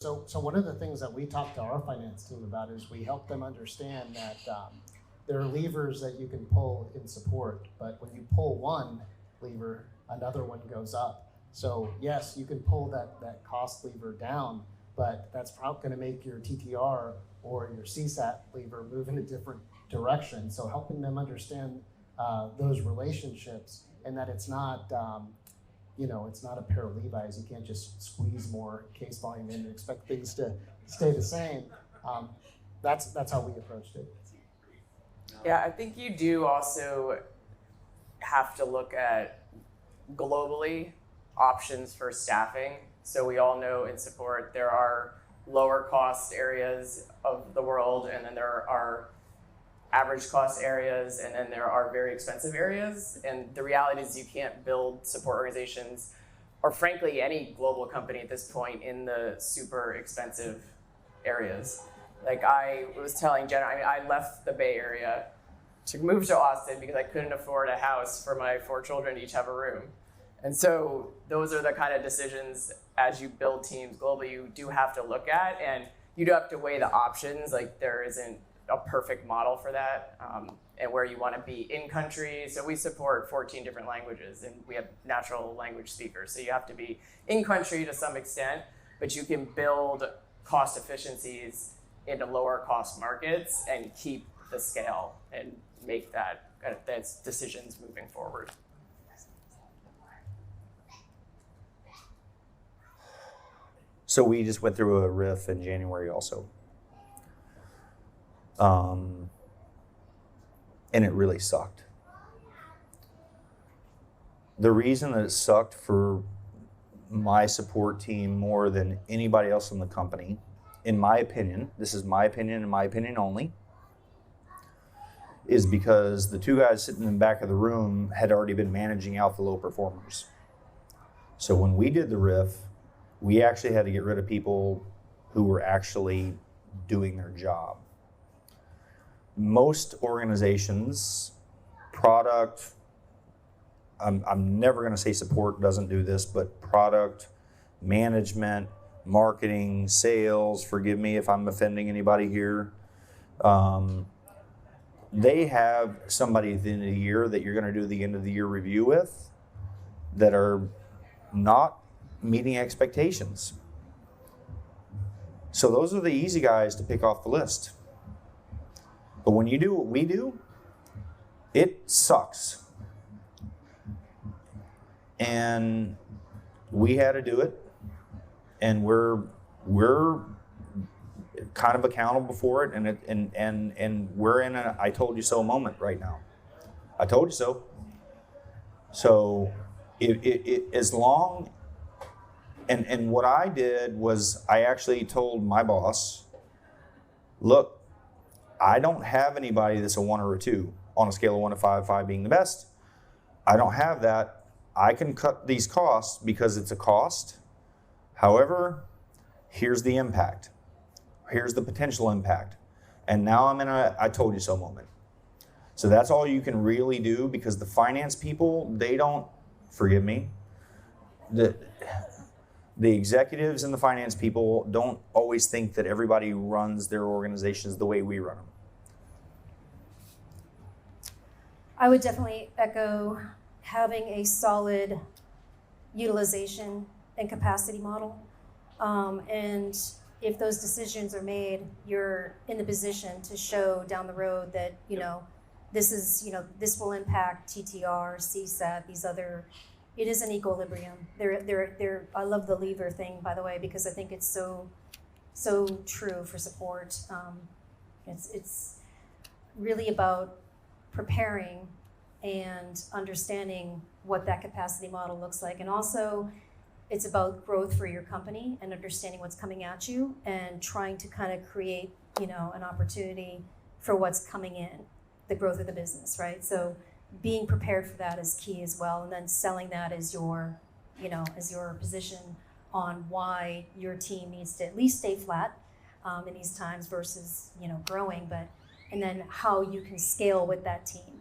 So one of the things that we talk to our finance team about is we help them understand that there are levers that you can pull in support, but when you pull one lever, another one goes up. So yes, you can pull that cost lever down, but that's probably going to make your TTR or your CSAT lever move in a different direction. So helping them understand those relationships, and that it's not it's not a pair of Levi's. You can't just squeeze more case volume in and expect things to stay the same. That's how we approached it. Yeah, I think you do also have to look at globally options for staffing. So we all know in support there are lower cost areas of the world, and then there are average cost areas, and then there are very expensive areas. And the reality is you can't build support organizations, or frankly any global company at this point, in the super expensive areas. Like I was telling Jenna, I left the Bay Area to move to Austin because I couldn't afford a house for my 4 children to each have a room. And so those are the kind of decisions as you build teams globally you do have to look at, and you do have to weigh the options. Like there isn't a perfect model for that, and where you want to be in country. So we support 14 different languages, and we have natural language speakers. So you have to be in country to some extent, but you can build cost efficiencies into lower cost markets and keep the scale and make that those decisions moving forward. So we just went through a RIF in January also. And it really sucked. The reason that it sucked for my support team more than anybody else in the company, in my opinion, this is my opinion and my opinion only, is because the 2 guys sitting in the back of the room had already been managing out the low performers. So when we did the RIF, we actually had to get rid of people who were actually doing their job. Most organizations, product, I'm never going to say support doesn't do this, but product, management, marketing, sales, forgive me if I'm offending anybody here, they have somebody at the end of the year that you're going to do the end of the year review with that are not meeting expectations. So those are the easy guys to pick off the list. But when you do what we do, it sucks. And we had to do it, and we're kind of accountable for it, and we're in a I told you so moment right now. I told you so. So as long and what I did was I actually told my boss, look, I don't have anybody that's a 1 or a 2 on a scale of 1 to 5, 5 being the best. I don't have that. I can cut these costs because it's a cost. However, here's the impact. Here's the potential impact. And now I'm in a I told you so moment. So that's all you can really do, because the finance people, they don't, forgive me, the executives and the finance people don't always think that everybody runs their organizations the way we run them. I would definitely echo having a solid utilization and capacity model. And if those decisions are made, you're in the position to show down the road that, this will impact TTR, CSAT, these other, it is an equilibrium. I love the lever thing, by the way, because I think it's so true for support. It's really about preparing and understanding what that capacity model looks like. And also, it's about growth for your company and understanding what's coming at you and trying to kind of create, an opportunity for what's coming in, the growth of the business, right? So being prepared for that is key as well. And then selling that as your position on why your team needs to at least stay flat in these times versus, growing, and then how you can scale with that team.